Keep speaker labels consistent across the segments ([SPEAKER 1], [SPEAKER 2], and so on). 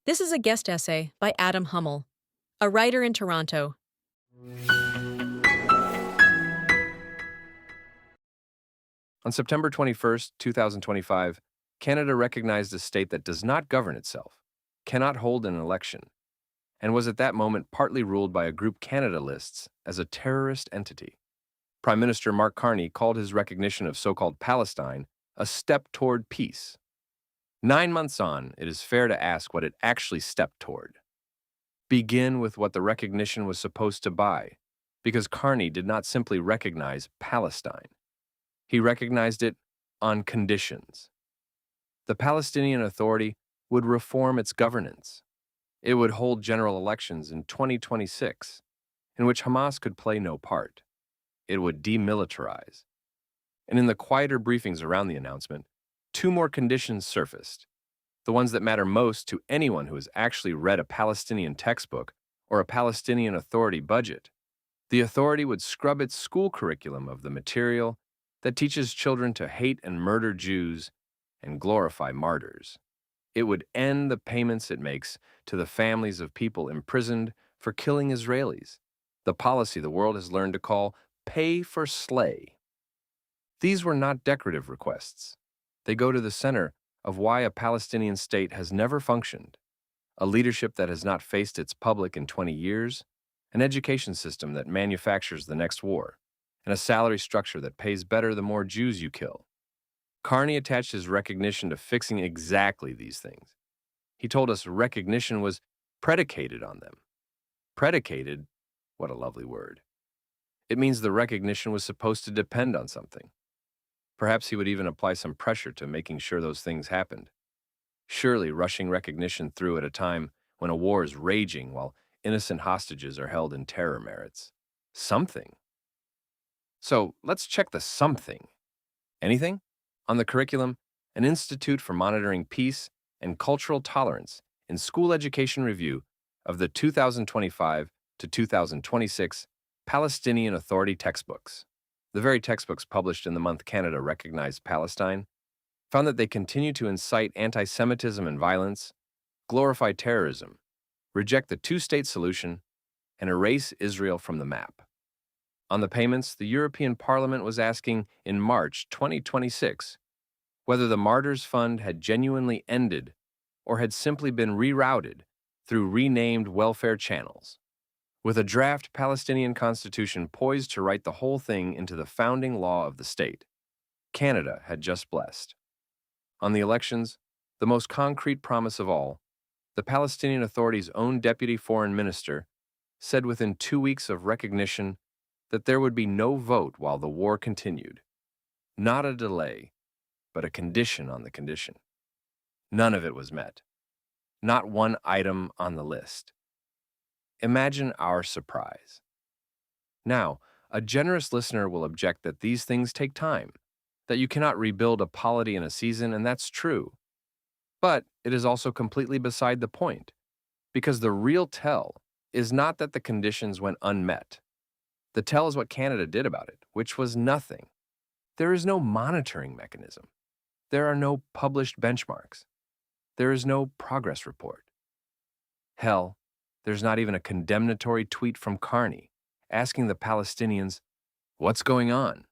[SPEAKER 1] This is a guest essay by Adam Hummel, a writer in Toronto.
[SPEAKER 2] On September 21st, 2025, Canada recognized a state that does not govern itself, cannot hold an election, and was at that moment partly ruled by a group Canada lists as a terrorist entity. Prime Minister Mark Carney called his recognition of so-called Palestine a step toward peace. 9 months on, it is fair to ask what it actually stepped toward. Begin with what the recognition was supposed to buy, because Carney did not simply recognize Palestine. He recognized it on conditions. The Palestinian Authority would reform its governance. It would hold general elections in 2026, in which Hamas could play no part. It would demilitarize. And in the quieter briefings around the announcement, two more conditions surfaced, the ones that matter most to anyone who has actually read a Palestinian textbook or a Palestinian Authority budget. The Authority would scrub its school curriculum of the material that teaches children to hate and murder Jews and glorify martyrs. It would end the payments it makes to the families of people imprisoned for killing Israelis, the policy the world has learned to call pay for slay. These were not decorative requests. They go to the center of why a Palestinian state has never functioned, a leadership that has not faced its public in 20 years, an education system that manufactures the next war, and a salary structure that pays better the more Jews you kill. Carney attached his recognition to fixing exactly these things. He told us recognition was predicated on them. Predicated? What a lovely word. It means the recognition was supposed to depend on something. Perhaps he would even apply some pressure to making sure those things happened. Surely rushing recognition through at a time when a war is raging while innocent hostages are held in terror merits something. So let's check the something. Anything? On the curriculum, an Institute for Monitoring Peace and Cultural Tolerance in School Education Review of the 2025 to 2026 Palestinian Authority textbooks. The very textbooks published in the month Canada recognized Palestine found that they continue to incite anti-Semitism and violence, glorify terrorism, reject the two-state solution, and erase Israel from the map. On the payments, the European Parliament was asking in March 2026 whether the Martyrs Fund had genuinely ended or had simply been rerouted through renamed welfare channels. With a draft Palestinian constitution poised to write the whole thing into the founding law of the state, Canada had just blessed. On the elections, the most concrete promise of all, the Palestinian Authority's own deputy foreign minister said within 2 weeks of recognition that there would be no vote while the war continued. Not a delay, but a condition on the condition. None of it was met. Not one item on the list. Imagine our surprise. Now, a generous listener will object that these things take time, that you cannot rebuild a polity in a season, and that's true. But it is also completely beside the point, because the real tell is not that the conditions went unmet. The tell is what Canada did about it, which was nothing. There is no monitoring mechanism. There are no published benchmarks. There is no progress report. Hell, there's not even a condemnatory tweet from Carney asking the Palestinians, what's going on?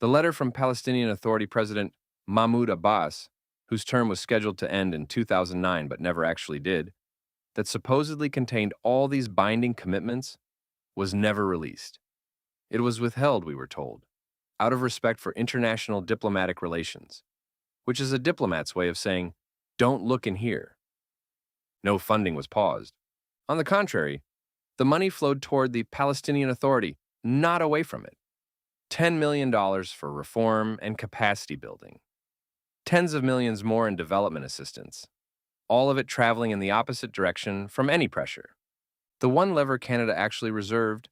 [SPEAKER 2] The letter from Palestinian Authority President Mahmoud Abbas, whose term was scheduled to end in 2009 but never actually did, that supposedly contained all these binding commitments, was never released. It was withheld, we were told, out of respect for international diplomatic relations, which is a diplomat's way of saying, don't look in here. No funding was paused. On the contrary, the money flowed toward the Palestinian Authority, not away from it. $10 million for reform and capacity building. Tens of millions more in development assistance. All of it traveling in the opposite direction from any pressure. The one lever Canada actually reserved,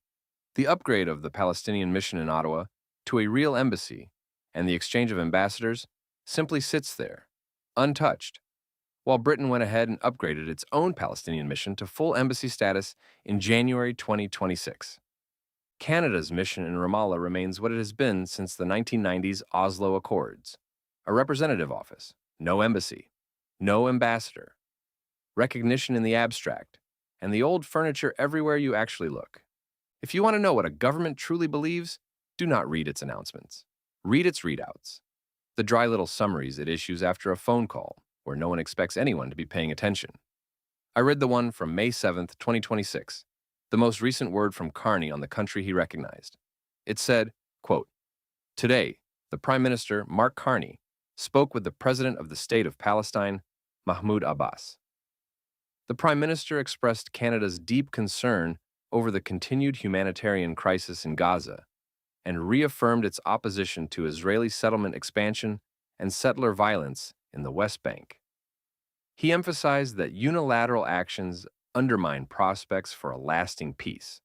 [SPEAKER 2] the upgrade of the Palestinian mission in Ottawa to a real embassy and the exchange of ambassadors, simply sits there, untouched, while Britain went ahead and upgraded its own Palestinian mission to full embassy status in January 2026. Canada's mission in Ramallah remains what it has been since the 1990s Oslo Accords, a representative office, no embassy, no ambassador. recognition in the abstract, and the old furniture everywhere you actually look. If you want to know what a government truly believes, do not read its announcements. Read its readouts, the dry little summaries it issues after a phone call where no one expects anyone to be paying attention. I read the one from May 7th, 2026, the most recent word from Carney on the country he recognized. It said, quote, "Today, the Prime Minister, Mark Carney, spoke with the President of the State of Palestine, Mahmoud Abbas. The Prime Minister expressed Canada's deep concern over the continued humanitarian crisis in Gaza and reaffirmed its opposition to Israeli settlement expansion and settler violence in the West Bank. He emphasized that unilateral actions undermine prospects for a lasting peace.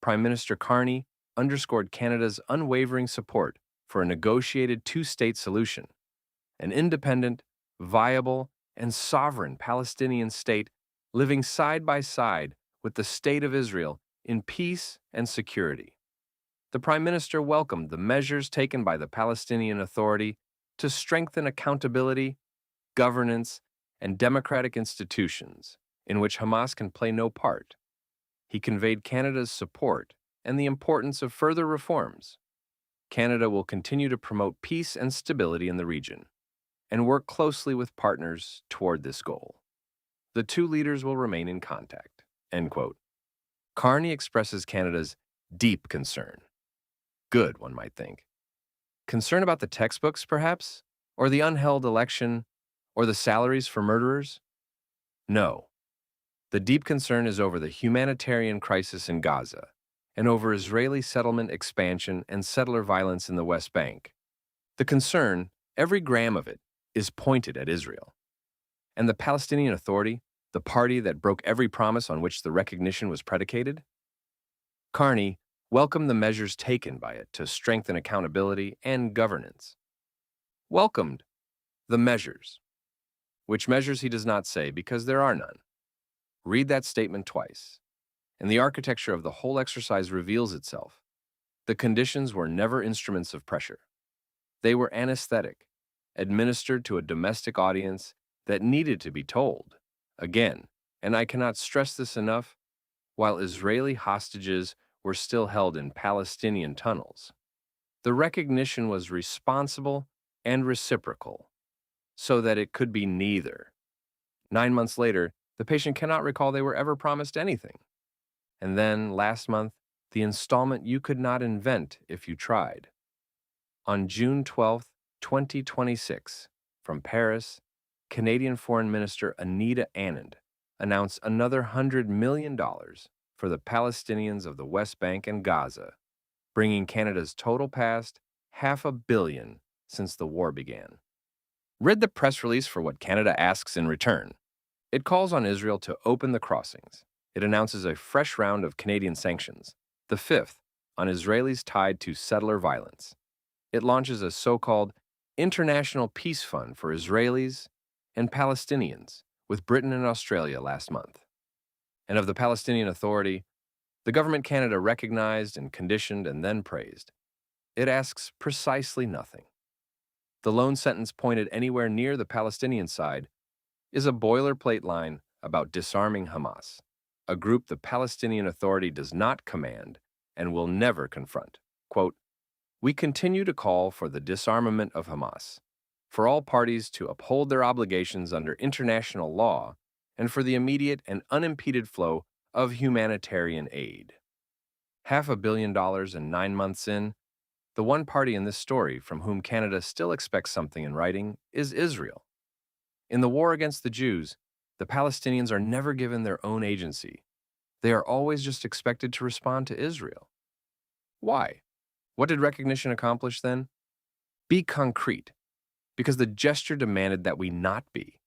[SPEAKER 2] Prime Minister Carney underscored Canada's unwavering support for a negotiated two-state solution, an independent, viable, and sovereign Palestinian state living side by side with the State of Israel in peace and security. The Prime Minister welcomed the measures taken by the Palestinian Authority to strengthen accountability, governance, and democratic institutions in which Hamas can play no part. He conveyed Canada's support and the importance of further reforms. Canada will continue to promote peace and stability in the region and work closely with partners toward this goal. The two leaders will remain in contact." End quote. Carney expresses Canada's deep concern. Good, one might think. Concern about the textbooks, perhaps? Or the unheld election? Or the salaries for murderers? No. The deep concern is over the humanitarian crisis in Gaza and over Israeli settlement expansion and settler violence in the West Bank. The concern, every gram of it, is pointed at Israel. And the Palestinian Authority, the party that broke every promise on which the recognition was predicated? Carney welcomed the measures taken by it to strengthen accountability and governance. Welcomed the measures. Which measures he does not say because there are none. Read that statement twice, and the architecture of the whole exercise reveals itself. The conditions were never instruments of pressure. They were anesthetic, administered to a domestic audience that needed to be told. Again, and I cannot stress this enough, while Israeli hostages were still held in Palestinian tunnels, the recognition was responsible and reciprocal, so that it could be neither. 9 months later, the patient cannot recall they were ever promised anything. And then, last month, the installment you could not invent if you tried. On June 12, 2026, from Paris, Canadian Foreign Minister Anita Anand announced another $100 million for the Palestinians of the West Bank and Gaza, bringing Canada's total past $500 million since the war began. Read the press release for what Canada asks in return. It calls on Israel to open the crossings. It announces a fresh round of Canadian sanctions, the fifth on Israelis tied to settler violence. It launches a so-called International Peace Fund for Israelis and Palestinians with Britain and Australia last month. And of the Palestinian Authority, the government Canada recognized and conditioned and then praised. It asks precisely nothing. The lone sentence pointed anywhere near the Palestinian side is a boilerplate line about disarming Hamas, a group the Palestinian Authority does not command and will never confront. Quote, "We continue to call for the disarmament of Hamas, for all parties to uphold their obligations under international law, and for the immediate and unimpeded flow of humanitarian aid." $500 million and 9 months in, the one party in this story from whom Canada still expects something in writing is Israel. In the war against the Jews, the Palestinians are never given their own agency. They are always just expected to respond to Israel. Why? What did recognition accomplish then? Be concrete, because the gesture demanded that we not be.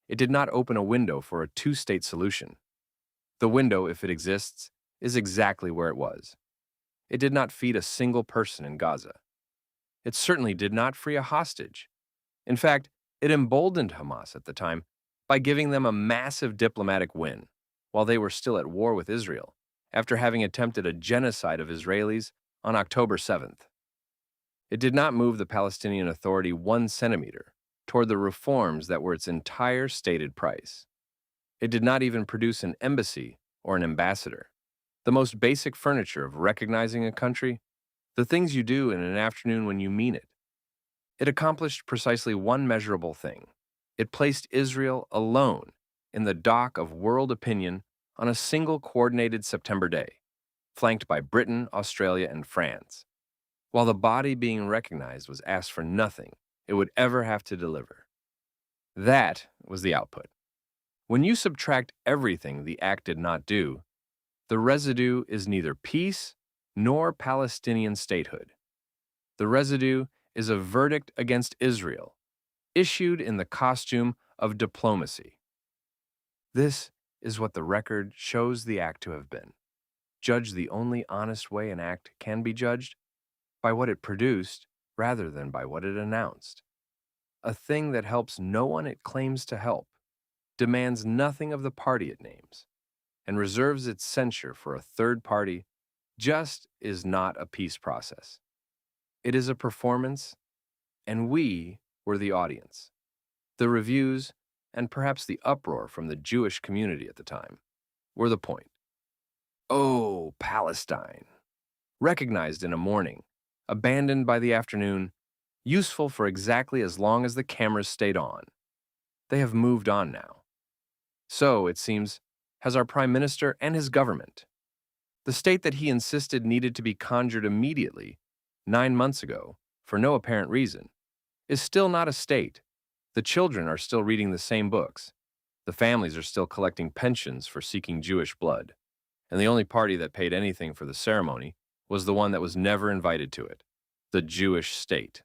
[SPEAKER 2] It did not open a window for a two-state solution. The window, if it exists, is exactly where it was. It did not feed a single person in Gaza. It certainly did not free a hostage. In fact, it emboldened Hamas at the time by giving them a massive diplomatic win while they were still at war with Israel, after having attempted a genocide of Israelis on October 7th. It did not move the Palestinian Authority 1 centimeter toward the reforms that were its entire stated price. It did not even produce an embassy or an ambassador. The most basic furniture of recognizing a country, the things you do in an afternoon when you mean it. It accomplished precisely one measurable thing. It placed Israel alone in the dock of world opinion on a single coordinated September day, flanked by Britain, Australia, and France, while the body being recognized was asked for nothing it would ever have to deliver. That was the output. When you subtract everything the act did not do, the residue is neither peace nor Palestinian statehood. The residue is a verdict against Israel, issued in the costume of diplomacy. This is what the record shows the act to have been. Judge the only honest way an act can be judged, by what it produced rather than by what it announced. A thing that helps no one it claims to help, demands nothing of the party it names, and reserves its censure for a third party, just is not a peace process. It is a performance, and we were the audience. The reviews, and perhaps the uproar from the Jewish community at the time, were the point. Oh, Palestine! Recognized in a morning, abandoned by the afternoon, useful for exactly as long as the cameras stayed on. They have moved on now. So, it seems, has our Prime Minister and his government. The state that he insisted needed to be conjured immediately, 9 months ago, for no apparent reason, is still not a state. The children are still reading the same books. The families are still collecting pensions for seeking Jewish blood. And the only party that paid anything for the ceremony was the one that was never invited to it, the Jewish state.